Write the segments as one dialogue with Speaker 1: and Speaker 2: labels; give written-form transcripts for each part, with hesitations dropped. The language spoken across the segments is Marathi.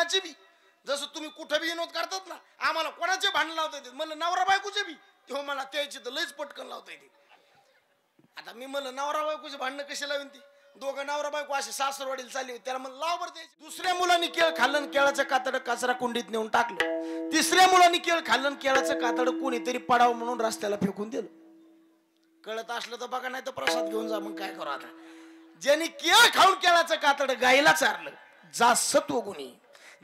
Speaker 1: कोणाची बी, जसं तुम्ही कुठं बी विनोद करतात ना, आम्हाला कोणाचे भांडण लावता येते म्हणलं नवरा बायकोचे बी, तेव्हा मला त्याची तर लयच पटकन लावता येते. आता मी म्हणलं नवरा बायकोचे भांडणं कशी लावून ती, दोघं नवरा बायको असे सासरवाडीला चालली होती, त्याला म्हणलं लाव बरं द्यायची. दुसऱ्या मुलांनी केळ खाल्लं, केळाचं कातड कचरा कुंडीत नेऊन टाकलं. तिसऱ्या मुलांनी केळ खाल्लं, केळाचं कातड कोणीतरी पडावं म्हणून रस्त्याला फेकून दिलं. कळत असलं तर बघा, नाही तर प्रसाद घेऊन जा. मग काय करू आता. ज्यांनी केळ खाऊन केळाचं कातड गायला चारलं जा सत्वगुणी,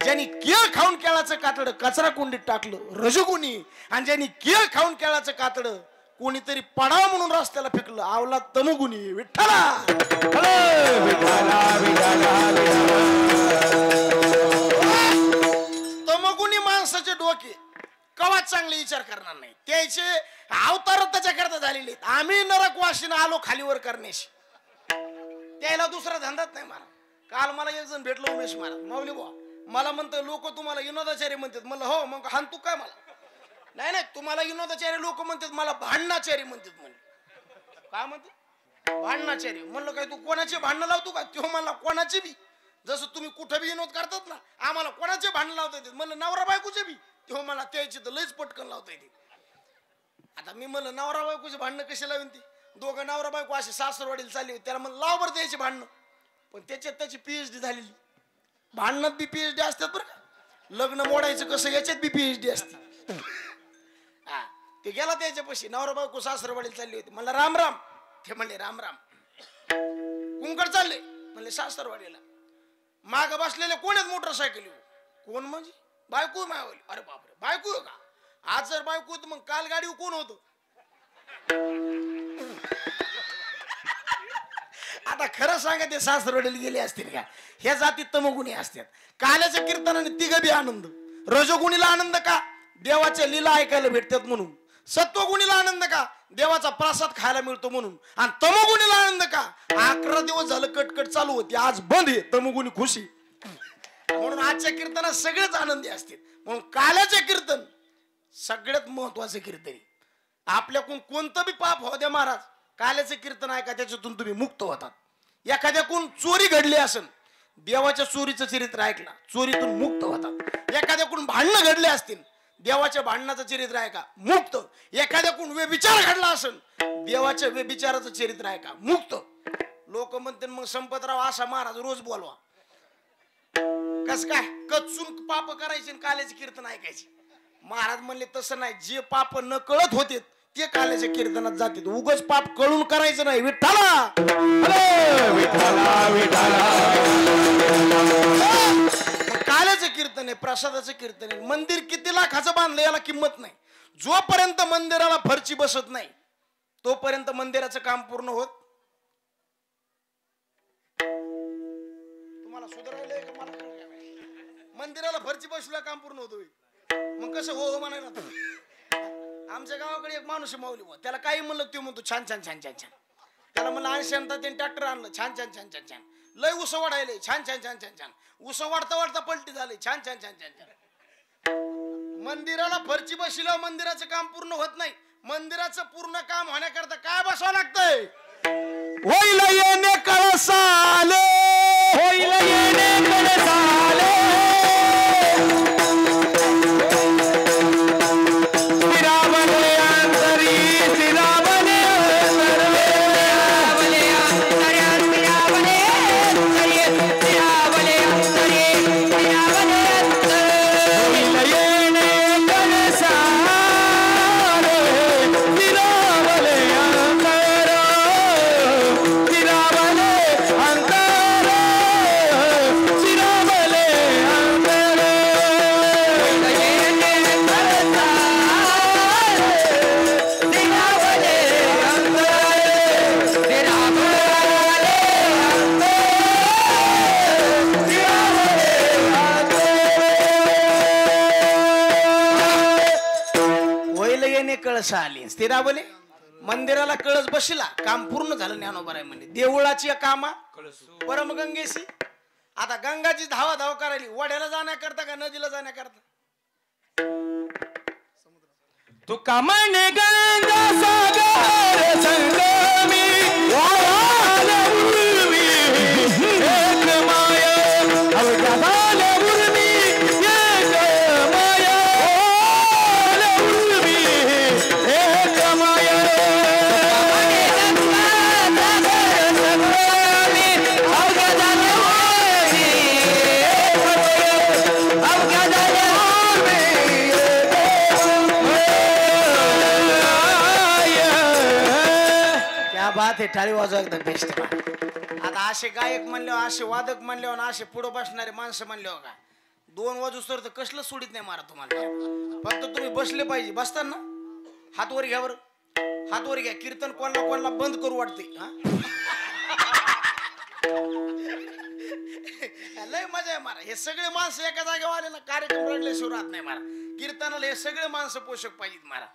Speaker 1: ज्यांनी केळ खाऊन केळाचं कातड कचरा कुंडीत टाकलं रजगुणी, आणि ज्यांनी केळ खाऊन केळाचं कातड कोणीतरी पडावं म्हणून रस्त्याला फेकलं आवला तमगुणी. विठ्ठला तमगुणी माणसाचे डोके कवाच चांगले विचार करणार नाही. त्याचे अवतार त्याच्याकरता झालेले आहेत. आम्ही नरकवासीनं आलो खालीवर करण्याशी, त्याला दुसरा धंदाच नाही. मला काल मला एक जण भेटलो, उमेश महाराज, माऊली बुवा मला म्हणतं लोक तुम्हाला विनोदाचार्य म्हणतात. म्हणलं हो, मग हान तू काय मला. नाही नाही, तुम्हाला विनोदाचार्य लोक म्हणतात, मला भांडणाचार्य म्हणतात. म्हणले काय म्हणते भांडणाचार्य. म्हणलं काय तू कोणाचे भांडणं लावतो का. तो म्हणला कोणाचे बी, जसं तुम्ही कुठं बी विनोद करतात ना, आम्हाला कोणाचे भांडणं लावता येते म्हणलं नवरा बायकोचे बी, तेव्हा मला त्याची तर लयच पटकन लावता येते. आता मी म्हणलं नवरा बायकोचे भांडणं कशी लावून ती, दोघं नवरा बायको असे सासरवाडीला चालली होती, त्याला म्हणलं लाव बरं द्यायची भांडणं. पण त्याच्यात त्याची PhD झालेली. भांडणात बी PhD असतात बरं का. लग्न मोडायचं कसं याच्यात बी PhD असते. हा ते गेला त्याच्यापाशी, नवरा बायको सासरवाडीला चालली होती. म्हणलं राम राम. ते म्हणले राम राम. कुंकड चालले म्हणले सासरवाडीला. माग बसलेले कोण आहेत मोटरसायकल. कोण म्हणजे बायको मावली. अरे बापरे बायको का. आज जर बायको होत मग काल गाडीवर कोण होतं. आता खरं सांगा ते सासरवाडीला गेले असतील का. ह्या जातीत तमगुणी असतात. काल्याच्या कीर्तनाने तिघ बी आनंद. रजोगुणीला आनंद का, देवाच्या लीला ऐकायला भेटतात म्हणून. सत्वगुणीला आनंद का, देवाचा प्रसाद खायला मिळतो म्हणून. आणि तमगुणीला आनंद का, 11 दिवस झालं कटकट चालू होती, आज बंद आहे, तमगुणी खुशी. म्हणून आजच्या कीर्तनात सगळेच आनंदी असतील. म्हणून काल्याचे कीर्तन सगळ्यात महत्वाचं कीर्तन. आपल्याकडून कोणतं बी पाप हो द्या महाराज, काल्याचे कीर्तन ऐका, त्याच्यातून तुम्ही मुक्त होतात. एखाद्याकडून चोरी घडली असेल, देवाच्या चोरीचं चरित्र ऐकला, चोरीतून मुक्त होतात. एखाद्याकडून भांडणं घडले असतील, देवाच्या भांडणाचं चरित्र ऐका, मुक्त. एखाद्याकडून व्यभिचार घडला असेल, देवाच्या व्यभिचाराचं चरित्र ऐका, मुक्त. लोक म्हणते मग संपतराव असा महाराज रोज बोलवा. कस काय कचून पाप करायचे काल्याचे कीर्तन ऐकायचे. महाराज म्हणले तसं नाही, जे पाप न कळत होते ते काल्याच्या कीर्तनात जाते. उगाच पाप कळून करायचं नाही. विठ्ठला काल्याचं कीर्तन आहे, प्रसादाचं कीर्तन आहे. मंदिर किती लाखाचं बांधलं याला किंमत नाही. जोपर्यंत मंदिराला फरची बसत नाही तोपर्यंत मंदिराचं काम पूर्ण होत. तुम्हाला सुधारायला का मला मंदिराला फरची बसला काम पूर्ण होतोय. मग कसं हो म्हणायला. आमच्या गावाकडे एक माणूस माऊली, त्याला काही म्हणलं ते म्हणतो छान छान छान छान छान. त्याला म्हणलं 80 आणता त्यांनी ट्रॅक्टर आणलं, छान छान छान छान छान. लय उस वाढायले, छान छान छान छान छान. उस वाढता वाढता पलटी झाले, छान छान छान छान छान. मंदिराला फरची बसल्यावर मंदिराचं काम पूर्ण होत नाही. मंदिराचं पूर्ण काम होण्याकरता काय बसावं लागतंय. होईल येणे कळसाले, होईल येणे कळसाले, कळस आली स्थिरावले. मंदिराला कळस बसला, काम पूर्ण झालं. ज्ञानोबा राय म्हणे देवळाची कामा परमगंगेशी. आता गंगाची धावा धाव करायली, वड्याला जाण्याकरता का नदीला जाण्याकरता.
Speaker 2: तू कामाने गंगा सागर संगमी एक माया अवघ्या उर्मी
Speaker 1: बात आहे, टाळी वाजवा एकदम बेस्ट. आता असे गायक म्हणल्यावर, असे वादक म्हणल्यावर, असे पुढे बसणारे माणसं म्हणल्यावर का 2 वाजूस्तर तर कसलं सोडित नाही मारा तुम्हाला. फक्त तुम्ही बसले पाहिजे. बसताना हात वर घ्या बरं, हात वर घ्या. कीर्तन कोणाला बंद करू वाटते. लय मजा आहे मारा. हे सगळे माणसं एका जागेवर आले ना, कार्यक्रम रडल्याशिवाय राहत नाही मारा. कीर्तनाला हे सगळे माणसं पोषक पाहिजेत मारा.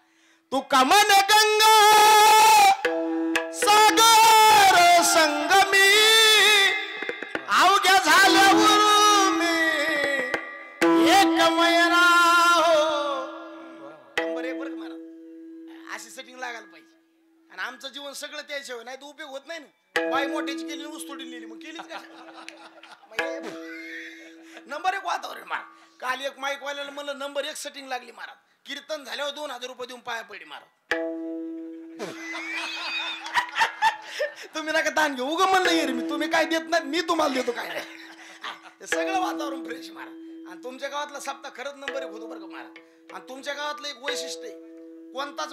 Speaker 1: तू कमन गंगा सागर संगमी अवघ्या झाल्यावर मी एकमयना हो. नंबर 1 बरं मारा. अशी सेटिंग लागायला पाहिजे. आणि आमचं जीवन सगळं त्याशिवाय नाही तर उपयोग होत नाही ना. बाई मोठ्याची केली, ऊसतोडी नेली, मग केलीच का. नंबर 1 वातावरण मारा. काल एक माईक वाल्याला म्हणलं नंबर 1 सेटिंग लागली मारा. कीर्तन झाल्यावर 2000 रुपये देऊन पाया पडली मारा. तुम्ही नका ताण घेऊ. उगं म्हणलं येईल मी, तुम्ही काय देत नाही, मी तुम्हाला देतो काय नाही. सगळं वातावरण फ्रेश मारा. आणि तुमच्या गावातला सप्ताह खरंच नंबर 1 होतो बरं का मारा. आणि तुमच्या गावातलं एक वैशिष्ट्य आहे, कोणताच